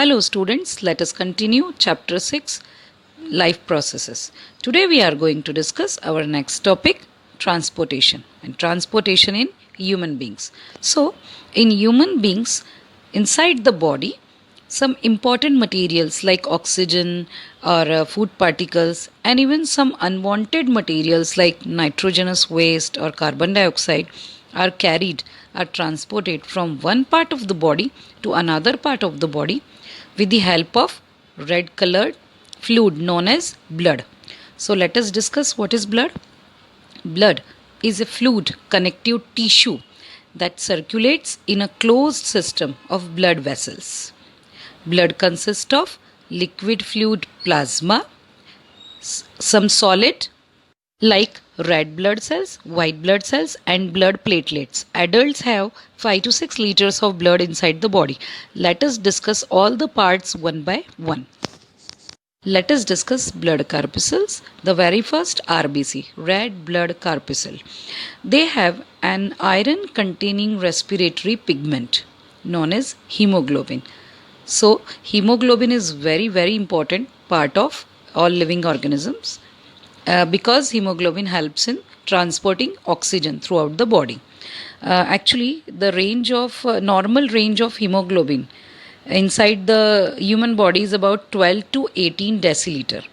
Hello students, let us continue chapter 6 life processes. Today we are going to discuss our next topic, transportation and transportation in human beings. So in human beings inside the body, some important materials like oxygen or food particles and even some unwanted materials like nitrogenous waste or carbon dioxide are transported from one part of the body to another part of the body with the help of red colored fluid known as blood. So let us discuss what is blood. Blood is a fluid connective tissue that circulates in a closed system of blood vessels. Blood consists of liquid fluid plasma, some solid like red blood cells, white blood cells, and blood platelets. Adults have 5 to 6 liters of blood inside the body. Let us discuss all the parts one by one. Let us discuss blood corpuscles. The very first RBC, red blood corpuscle. They have an iron containing respiratory pigment known as hemoglobin. So, hemoglobin is very important part of all living organisms because hemoglobin helps in transporting oxygen throughout the body. Actually, the normal range of hemoglobin inside the human body is about 12 to 18 deciliter.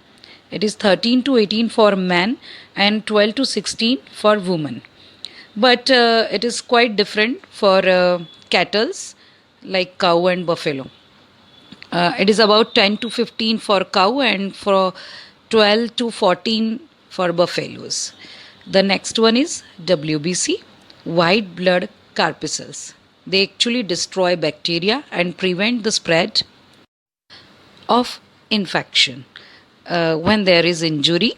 It is 13 to 18 for man and 12 to 16 for women. But it is quite different for cattle like cow and buffalo. It is about 10 to 15 for cow and for 12 to 14 for buffaloes. The next one is WBC, white blood corpuscles. They actually destroy bacteria and prevent the spread of infection when there is injury.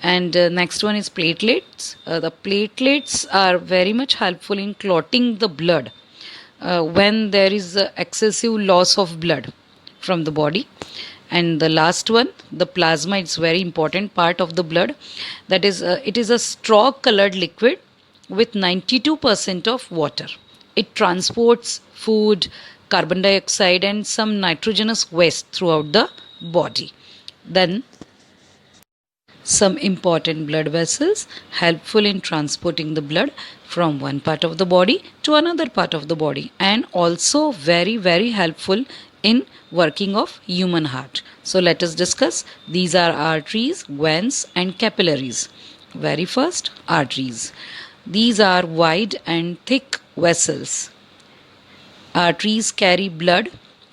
And next one is platelets. The platelets are very much helpful in clotting the blood when there is excessive loss of blood from the body. And the last one, the plasma, it's very important part of the blood. That is, it is a straw colored liquid with 92% of water. It transports food, carbon dioxide and some nitrogenous waste throughout the body. Then some important blood vessels helpful in transporting the blood from one part of the body to another part of the body, and also very helpful in working of human heart. So let us discuss. These are arteries, veins and capillaries. Very first, arteries. These are wide and thick vessels. Arteries carry blood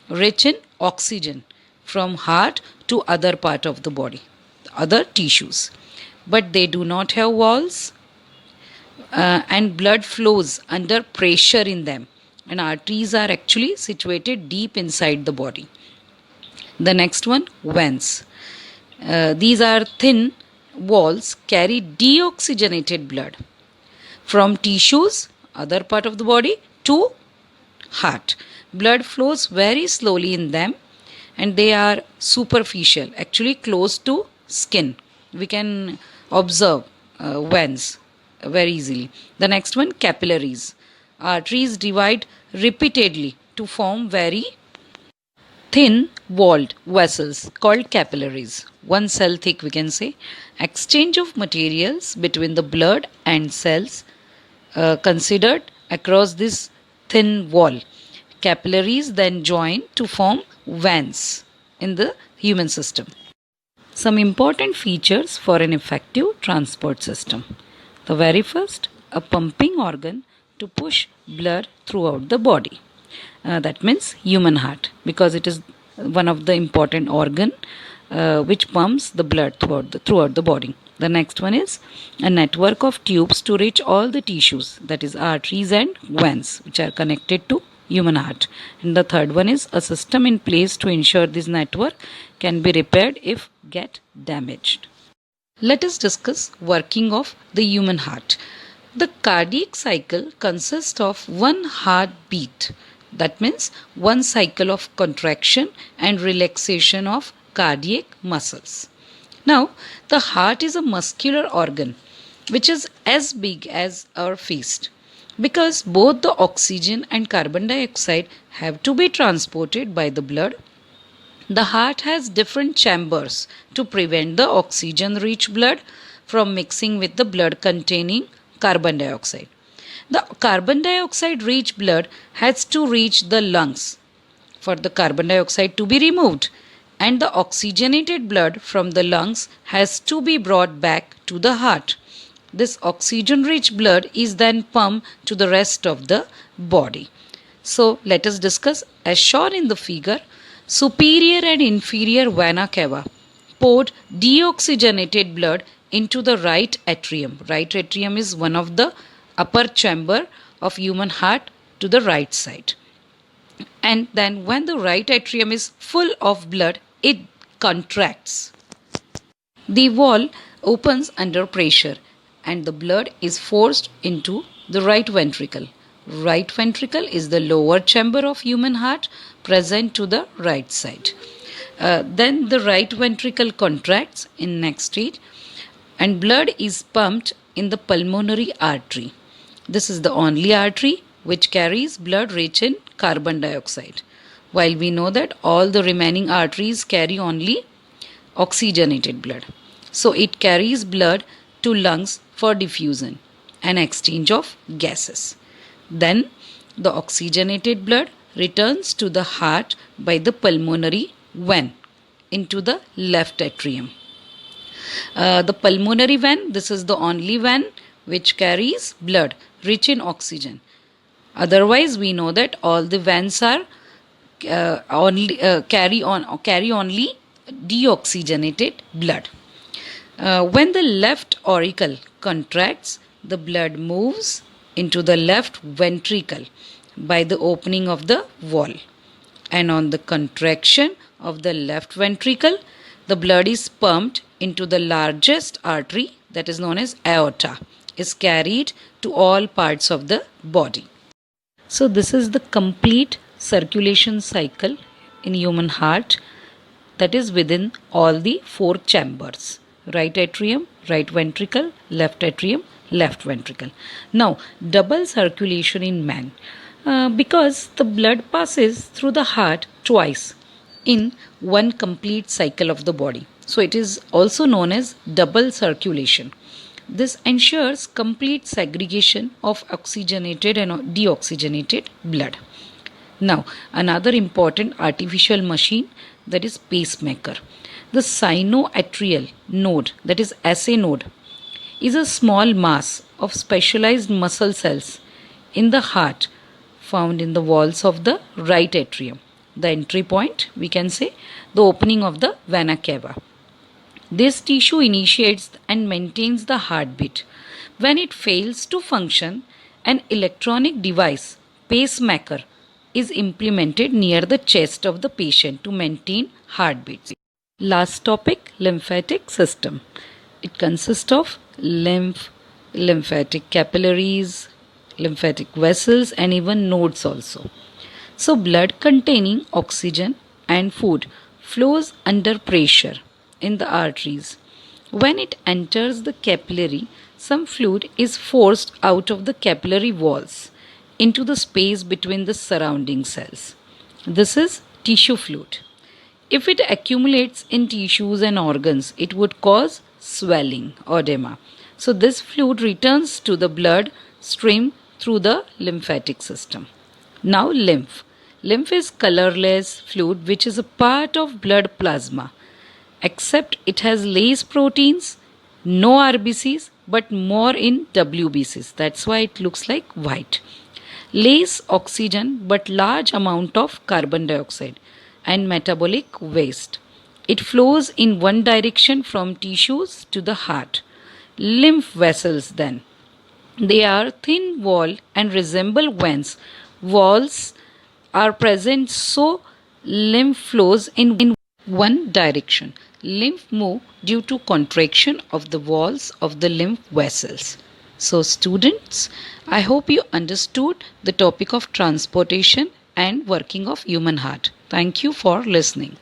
rich in oxygen from heart to other part of the body, other tissues. But they do not have walls and blood flows under pressure in them. And arteries are actually situated deep inside the body. The next one, veins. These are thin walls, carry deoxygenated blood from tissues, other part of the body, to heart. Blood flows very slowly in them and they are superficial, actually close to skin. We can observe veins very easily. The next one, capillaries. Arteries divide repeatedly to form very thin walled vessels called capillaries. One cell thick, we can say. Exchange of materials between the blood and cells considered across this thin wall. Capillaries then join to form veins in the human system. Some important features for an effective transport system. The very first, a pumping organ to push blood throughout the body. That means human heart, because it is one of the important organ which pumps the blood throughout the body. The next one is a network of tubes to reach all the tissues, that is arteries and veins, which are connected to human heart. And the third one is a system in place to ensure this network can be repaired if get damaged. Let us discuss working of the human heart. The cardiac cycle consists of one heartbeat. That means one cycle of contraction and relaxation of cardiac muscles. Now, the heart is a muscular organ which is as big as our fist, because both the oxygen and carbon dioxide have to be transported by the blood The heart has different chambers to prevent the oxygen-rich blood from mixing with the blood containing carbon dioxide. The carbon dioxide-rich blood has to reach the lungs for the carbon dioxide to be removed, and the oxygenated blood from the lungs has to be brought back to the heart. This oxygen-rich blood is then pumped to the rest of the body. So let us discuss. As shown in the figure, superior and inferior vena cava poured deoxygenated blood into the right atrium. Right atrium is one of the upper chamber of human heart to the right side. And then when the right atrium is full of blood, it contracts. The wall opens under pressure and the blood is forced into the right ventricle. Right ventricle is the lower chamber of human heart present to the right side. Then the right ventricle contracts in next stage and blood is pumped in the pulmonary artery. This is the only artery which carries blood rich in carbon dioxide, while we know that all the remaining arteries carry only oxygenated blood. So it carries blood to lungs for diffusion and exchange of gases. Then the oxygenated blood returns to the heart by the pulmonary vein into the left atrium. The pulmonary vein, this is the only vein which carries blood rich in oxygen. Otherwise, we know that all the veins are carry only deoxygenated blood. When the left auricle contracts, the blood moves into the left ventricle by the opening of the wall. And on the contraction of the left ventricle, the blood is pumped into the largest artery, that is known as aorta, is carried to all parts of the body. So this is the complete circulation cycle in human heart, that is within all the four chambers: right atrium, right ventricle, left atrium, left ventricle. Now double circulation in man, because the blood passes through the heart twice in one complete cycle of the body. So it is also known as double circulation. This ensures complete segregation of oxygenated and deoxygenated blood. Now, another important artificial machine, that is pacemaker. The sinoatrial node, that is SA node, is a small mass of specialized muscle cells in the heart found in the walls of the right atrium. The entry point, we can say, the opening of the vena cava. This tissue initiates and maintains the heartbeat. When it fails to function, an electronic device, pacemaker, is implemented near the chest of the patient to maintain heartbeat. Last topic, lymphatic system. It consists of lymphatic capillaries, lymphatic vessels, and even nodes also. So blood containing oxygen and food flows under pressure in the arteries. When it enters the capillary, some fluid is forced out of the capillary walls into the space between the surrounding cells. This is tissue fluid. If it accumulates in tissues and organs, it would cause swelling or edema. So this fluid returns to the blood stream through the lymphatic system. Now lymph. Lymph is colorless fluid which is a part of blood plasma, except it has less proteins, no RBCs, but more in WBCs. That's why it looks like white. Less oxygen but large amount of carbon dioxide and metabolic waste. It flows in one direction from tissues to the heart. Lymph vessels then. They are thin walled and resemble veins. Walls are present, so lymph flows in one direction. Lymph move due to contraction of the walls of the lymph vessels. So students, I hope you understood the topic of transportation and working of human heart. Thank you for listening.